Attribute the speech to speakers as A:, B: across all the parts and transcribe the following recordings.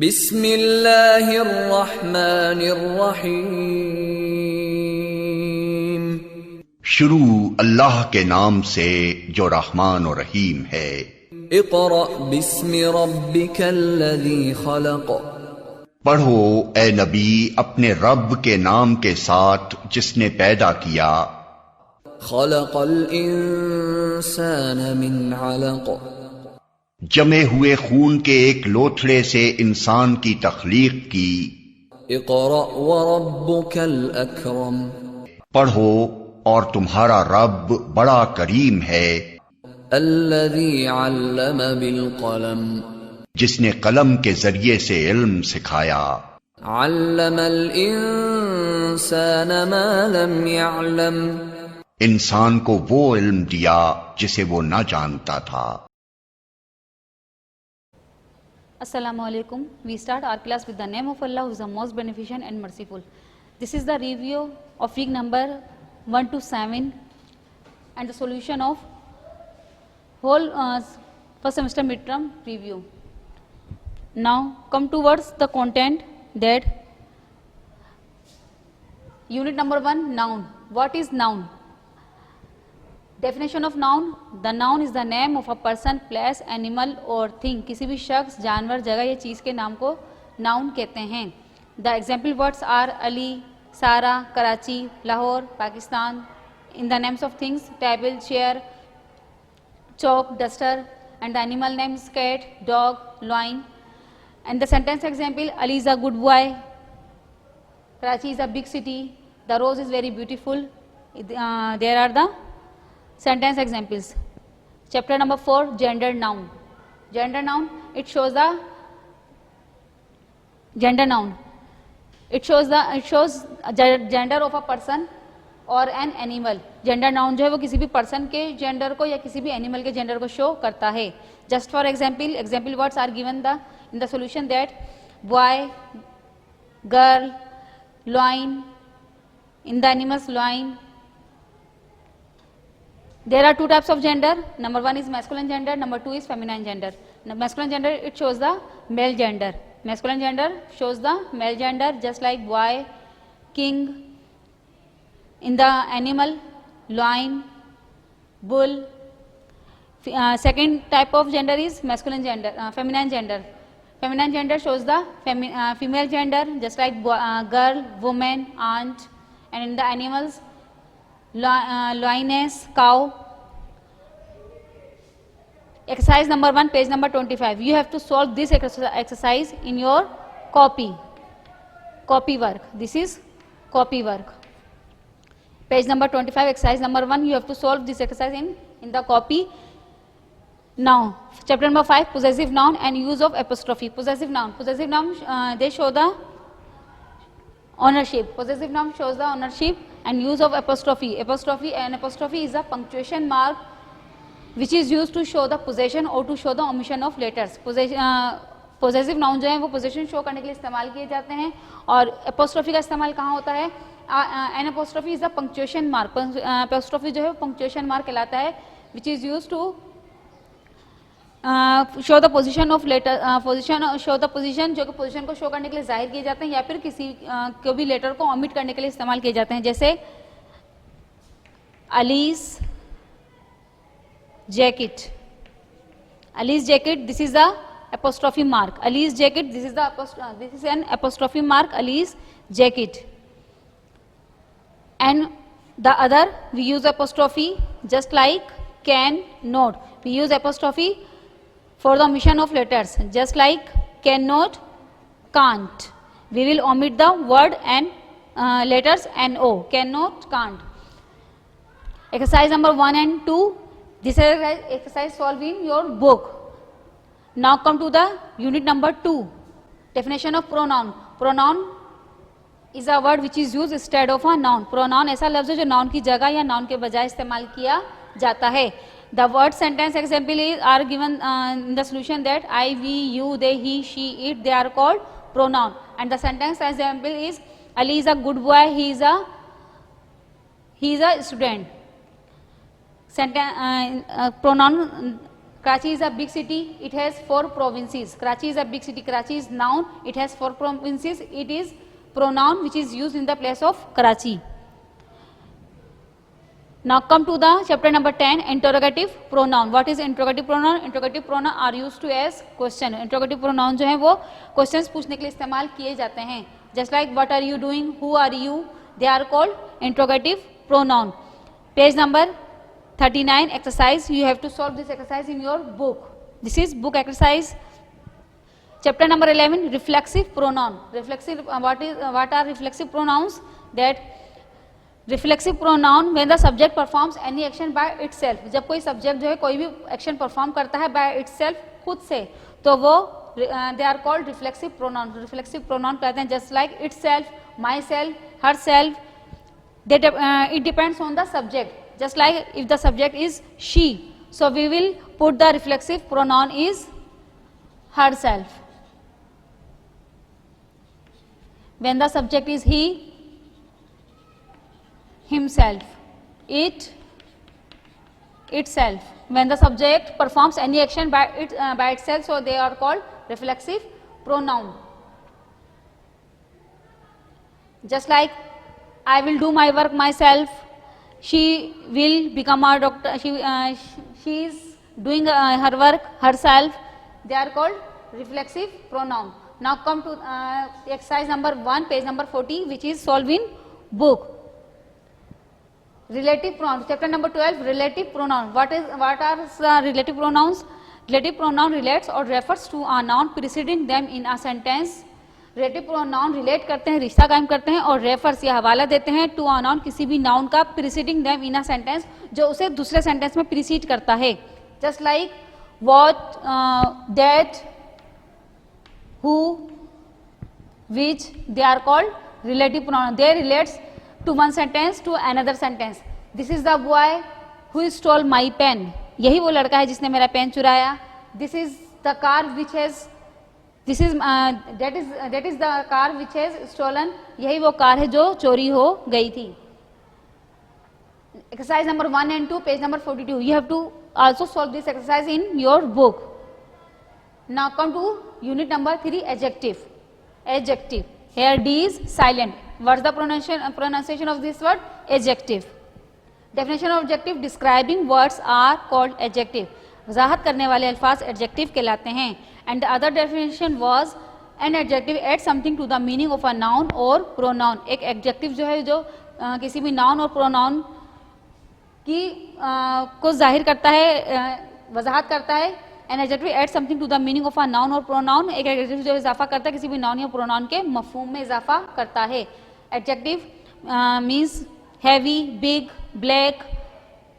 A: बिस्मिल्लाहिर्रहमानिर्रहीम।
B: शुरू अल्लाह के नाम से जो रहमान और रहीम है।
A: इक़रा बिस्मि रब्बिकल्लज़ी खलक़।
B: पढ़ो ए नबी अपने रब के नाम के साथ जिसने पैदा किया।
A: खलक़ल इंसान मिन अलक़।
B: जमे हुए खून के एक लोथड़े से इंसान की तख्लीक की।
A: इक़रा व रब्बुकल अकरम।
B: पढ़ो और तुम्हारा रब बड़ा करीम है।
A: अल्लज़ी अल्लम बिल क़लम।
B: जिसने कलम के जरिए से इल्म सिखाया।
A: अल्लमल इंसान मा लम यअलम।
B: इंसान को वो इल्म दिया जिसे वो न जानता था।
C: Assalamu alaikum. We start our class with the name of Allah, who is the most beneficent and merciful. This is the review of week number 1 to 7 and the solution of whole first semester midterm review. Now come towards the content, that unit number 1, noun. What is noun? Definition of noun: the noun is the name of a person, place, animal or thing. किसी भी शख्स, जानवर, जगह या चीज़ के नाम को noun कहते हैं. The example words are Ali, Sara, Karachi, Lahore, Pakistan. In the names of things: table, chair, chalk, duster, and the animal names: cat, dog, lion. And the sentence example: Ali is a good boy, Karachi is a big city, the rose is very beautiful. There are the sentence examples. Chapter number 4, gender noun. Gender noun, it shows the gender noun. It shows gender of a person or an animal. Gender noun जो है वो किसी भी person के gender को या किसी भी animal के gender को show करता है. Just for example words are given in the solution, that boy, girl, lion. In the animals, lion. There are two types of gender. Number 1 is masculine gender, number 2 is feminine gender. Masculine gender, it shows the male gender. Masculine gender shows the male gender, just like boy, king. In the animal, lion, bull. Second type of gender is feminine gender. Feminine gender shows the female gender, just like girl, woman, aunt. And in the animals, lioness, cow. Exercise number 1, page number 25. You have to solve this exercise in your copy work. This is copy work. Page number 25, exercise number 1. You have to solve this exercise in the copy. Now chapter number 5, possessive noun and use of apostrophe. Possessive noun, they show the ownership. Possessive noun shows the ownership. And use of apostrophe. Apostrophe is a punctuation mark which is used to show the possession or to show the omission of letters. Possessive noun जो है वो possession show करने के लिए इस्तेमाल किए जाते हैं. और apostrophe का इस्तेमाल कहाँ होता है? An apostrophe is a punctuation mark. Apostrophe जो है वो punctuation mark कहलाता है, which is used to show the position of letter. Show the position, जो कि position को show करने के लिए जाहिर किए जाते हैं या फिर किसी को भी letter को omit करने के लिए इस्तेमाल किए जाते हैं. जैसे Ali's jacket. Ali's jacket, this is the apostrophe mark. Ali's jacket, this is an apostrophe mark. Ali's jacket. And the other, we use apostrophe just like can, not. We use apostrophe for the omission of letters, just like cannot, can't. We will omit the word and letters and o. Cannot, can't. Exercise number 1 and 2. This exercise solved in your book. Now come to the unit number 2. Definition of pronoun. Pronoun is a word which is used instead of a noun. Pronoun ऐसा लफ्ज़ है जो noun की जगह या noun के बजाय इस्तेमाल किया जाता है. The word sentence example are given in the solution, that I, we, you, they, he, she, it. They are called pronoun. And the sentence example is Ali is a good boy. He is a student. Pronoun Karachi is a big city. It has 4 provinces. Karachi is a big city. Karachi is noun. It has 4 provinces. It is pronoun which is used in the place of Karachi. Now come to the chapter number 10, interrogative pronoun. What is interrogative pronoun? Interrogative pronoun are used to ask question. Interrogative pronoun जो है वो questions पूछने के लिए इस्तेमाल किए जाते हैं. Just like what are you doing, who are you, they are called interrogative pronoun. Page number 39 exercise. You have to solve this exercise in your book. This is book exercise. Chapter number 11, reflexive pronoun. Reflexive, what are reflexive pronouns? That reflexive pronoun when the subject performs any action by itself. जब कोई subject जो है कोई भी action perform करता है by itself खुद से, तो वो they are called reflexive pronoun. Reflexive pronoun कहते हैं just like itself, myself, herself. It depends on the subject. Just like if the subject is she, so we will put the reflexive pronoun is herself. When the subject is he, himself, it, itself. When the subject performs any action by itself, so they are called reflexive pronoun. Just like I will do my work myself, she will become a doctor, she is doing her work herself. They are called reflexive pronoun. Now come to exercise number 1, page number 40, which is solved in book. Relative pronoun, chapter number 12, relative pronoun. What are the relative pronouns? Relative pronoun relates or refers to a noun preceding them in a sentence. Relative pronoun relate करते हैं, रिश्ता कायम करते हैं और refers या हवाला देते हैं टू अ नाउन, किसी भी नाउन का, preceding them in a sentence, जो उसे दूसरे सेंटेंस में प्रीसीड करता है. Just like what, that, who, which, they are called relative pronoun. They relates to one sentence to another sentence. This is the boy who stole my pen. यही वो लड़का है जिसने मेरा पेन चुराया. This is the car which has, this is that is the car which has stolen. यही वो car है जो चोरी हो गई थी. Exercise number 1 and 2, page number 42. You have to also solve this exercise in your book. Now come to unit number 3, adjective. Adjective. Here D is silent. What's the pronunciation of this word? Adjective. Definition of adjective: describing words are called adjective. वजाहत करने वाले अल्फाज adjective कहलाते हैं. And the other definition was an adjective adds something to the meaning of a noun or pronoun. एक adjective जो है जो किसी भी नाउन और प्रोनाउन की को जाहिर करता है, वजाहत करता है. An adjective adds something to the meaning of a noun or pronoun. एक एडजेक्टिव जो इजाफा करता है किसी भी नाउन या प्रोनाउन के मफहूम में इजाफा करता है. Adjective means heavy, big, black.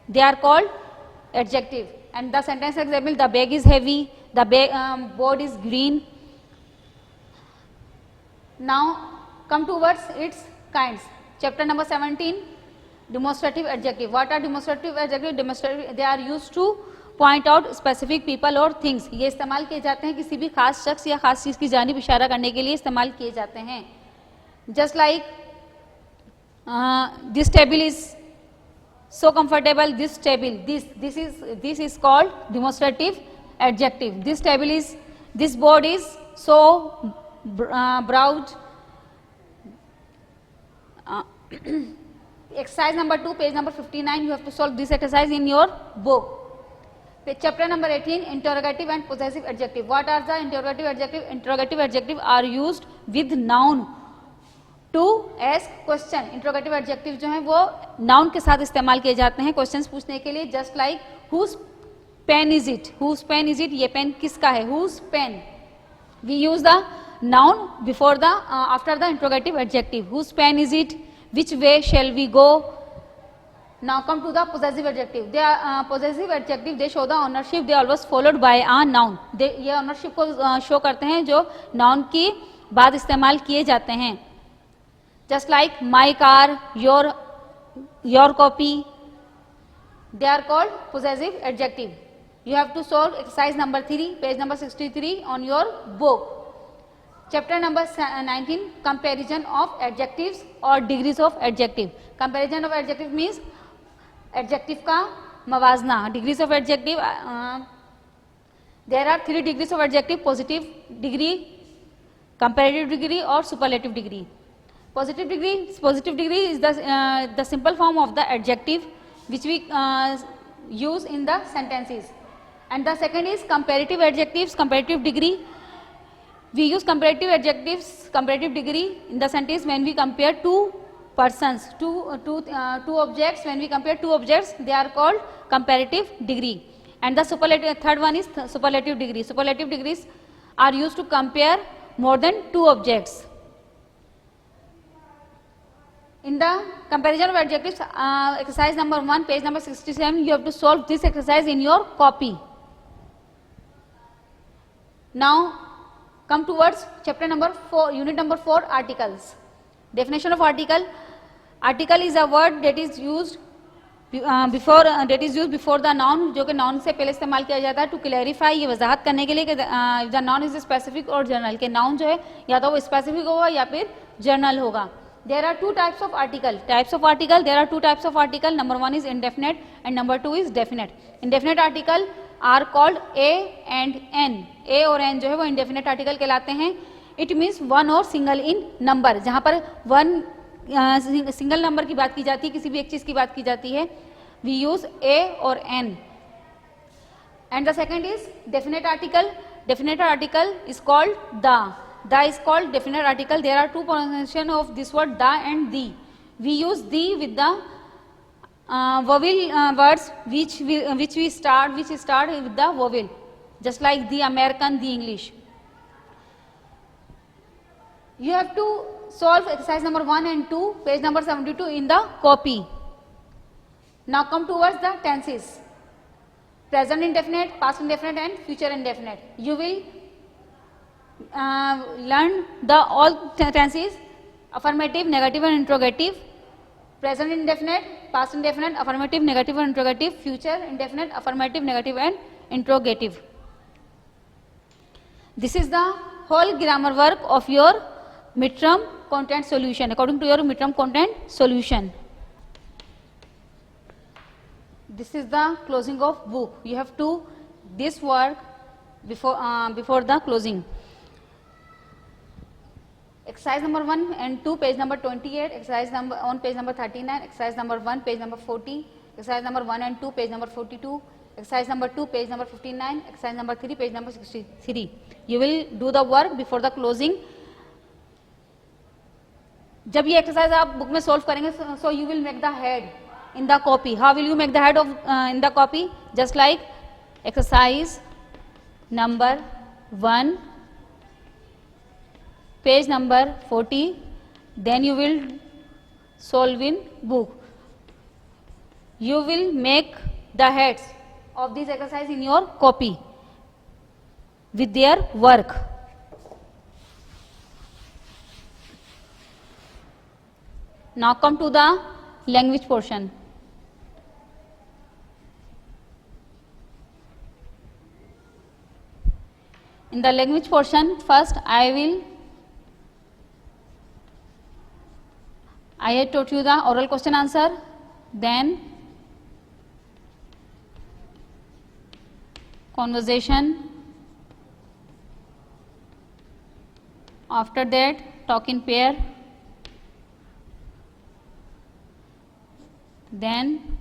C: They are called adjective. And the sentence example: the bag is heavy, the board is green. Now come towards its kinds. Chapter number 17, demonstrative adjective. What are demonstrative adjective? Demonstrative, they are used to point out specific people or things. ये इस्तेमाल किए जाते हैं किसी भी खास शख्स या खास चीज़ की जानिब इशारा करने के लिए इस्तेमाल किए जाते हैं. Just like this table is so comfortable. This table, this is called demonstrative adjective. This table is, this board is so broad. Exercise number 2, page number 59. You have to solve this exercise in your book. Chapter number 18, interrogative and possessive adjective. What are the interrogative adjective? Interrogative adjective are used with noun to ask question. Interrogative adjective जो हैं वो noun के साथ इस्तेमाल किए जाते हैं questions पूछने के लिए. Just like whose pen is it? Whose pen is it? ये पेन किसका है? Whose pen? We use the noun before the after the interrogative adjective. Whose pen is it? Which way shall we go? Now come to the possessive adjective. They are possessive adjective. They show the ownership. They always followed by a noun. ये ownership को show करते हैं जो noun की बाद इस्तेमाल किए जाते हैं. Just like my car, your copy. They are called possessive adjective. You have to solve exercise number 3, page number 63 on your book. Chapter number 19, comparison of adjectives or degrees of adjective. Comparison of adjective means adjective का मवाजना. Degrees of adjective There are 3 degrees of adjective: positive degree, comparative degree or superlative degree. Positive degree is the simple form of the adjective which we use in the sentences. And the second is comparative adjectives, comparative degree. We use comparative adjectives, comparative degree in the sentence when we compare two persons, two objects. When we compare two objects, they are called comparative degree. And the superlative, third one is superlative degree. Superlative degrees are used to compare more than two objects. In the comparison of adjectives, exercise number 1, page number 67, you have to solve this exercise in your copy. Now come towards chapter number 4, unit number 4, articles. Definition of article. Article is a word that is used before the noun, जो कि noun से पहले इस्तेमाल किया जाता है to clarify, ये वजाहत करने के लिए कि the noun is specific और general, के noun जो है या तो वो specific होगा या फिर general होगा. There are two types of article. There are two types of article. Number 1 is indefinite and number 2 is definite. Indefinite article are called A and N. A और N जो है वो indefinite article कहलाते हैं. It means one or single in number. जहाँ पर one single number की बात की जाती है, किसी भी एक चीज की बात की जाती है, we use A or N. And the second is definite article. Definite article is called the. The is called definite article. There are two pronunciation of this word the and the. We use the with the vowel words which start with the vowel, just like the American, the English. You have to solve exercise number 1 and 2, page number 72 in the copy. Now come towards the tenses. Present indefinite, past indefinite and future indefinite. You will learn the all tenses: affirmative, negative and interrogative. Present indefinite, past indefinite, affirmative, negative and interrogative. Future indefinite, affirmative, negative and interrogative. This is the whole grammar work of your midterm content solution, according to your midterm content solution. This is the closing of book. You have to this work before the closing. Exercise number 1 and 2, page number 28. Exercise number on page number 39. Exercise number 1, page number 40. Exercise number 1 and 2, page number 42. Exercise number 2, page number 59. Exercise number 3, page number 63. You will do the work before the closing. जब ये exercise आप book में solve करेंगे, सो you will make the head in the copy. How will you make the head of in the copy? Just like exercise number 1, page number 40, then you will solve in book. You will make the heads of this exercise in your copy with their work. Now come to the language portion. In the language portion, first I had taught you the oral question answer, then conversation, after that talk in pair, then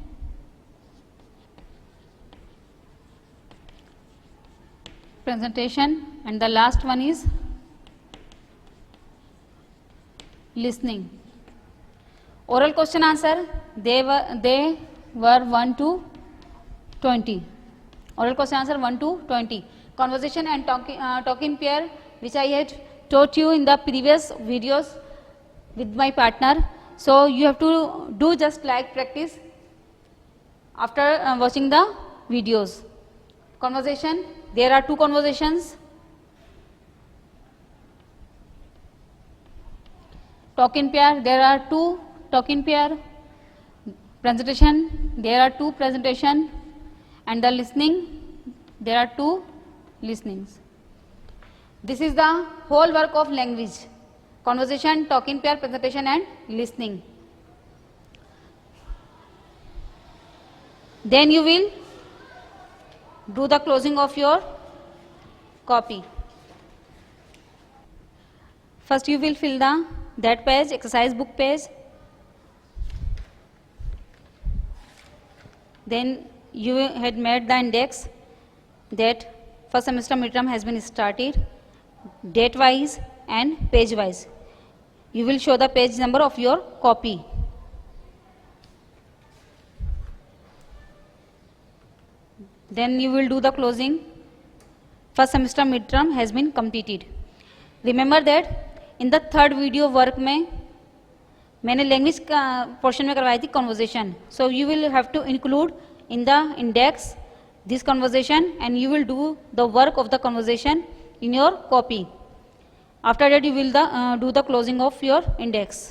C: presentation, and the last one is listening. Oral question answer, they were 1 to 20. Oral question answer 1 to 20. Conversation and talk in pair, which I had taught you in the previous videos with my partner. So you have to do just like practice after watching the videos. Conversation, there are 2 conversations. Talk in pair, there are 2 talk in pair. Presentation, there are 2 presentation, and the listening, there are 2 listenings. This is the whole work of language: conversation, talk in pair, presentation and listening. Then you will do the closing of your copy. First you will fill that page, exercise book page. Then you had made the index that first semester midterm has been started, date wise and page wise. You will show the page number of your copy. Then you will do the closing. First semester midterm has been completed. Remember that in the third video work में मैंने language का portion में करवाई थी conversation. So you will have to include in the index this conversation and you will do the work of the conversation in your copy. After that you will do the closing of your index.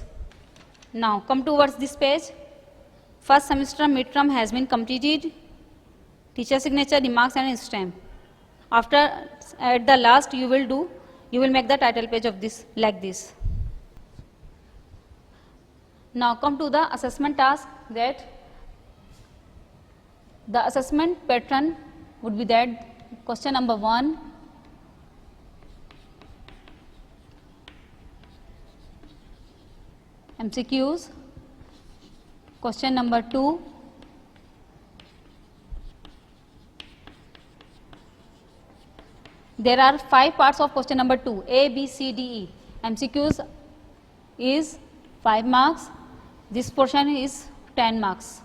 C: Now come towards this page. First semester mid term has been completed. Teacher signature, remarks and stamp. After at the last you will make the title page of this like this. Now come to the assessment task. That the assessment pattern would be that question number 1, MCQs, question number 2, there are 5 parts of question number 2, A, B, C, D, E. MCQs is 5 marks. This portion is 10 marks.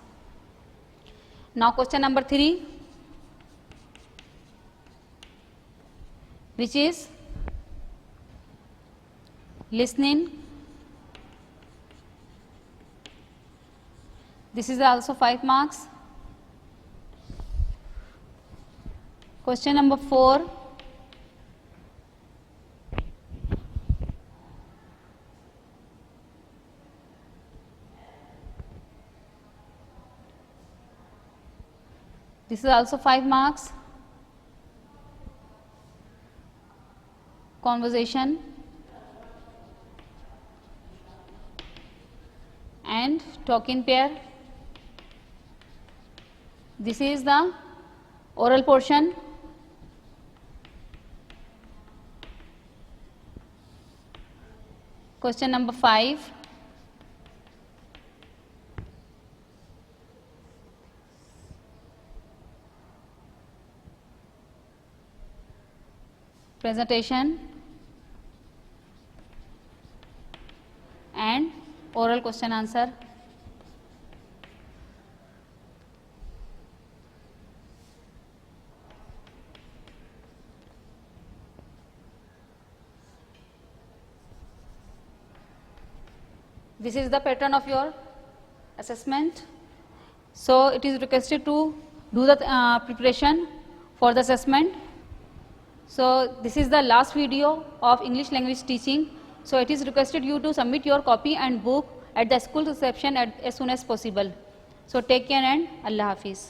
C: Now question number 3, which is listening. This is also 5 marks. Question number 4, this is also 5 marks. Conversation and talk in pair. This is the oral portion. Question number 5, presentation and oral question answer. This is the pattern of your assessment. So it is requested to do the preparation for the assessment. So this is the last video of English language teaching. So it is requested you to submit your copy and book at the school reception as soon as possible. So take care and Allah Hafiz.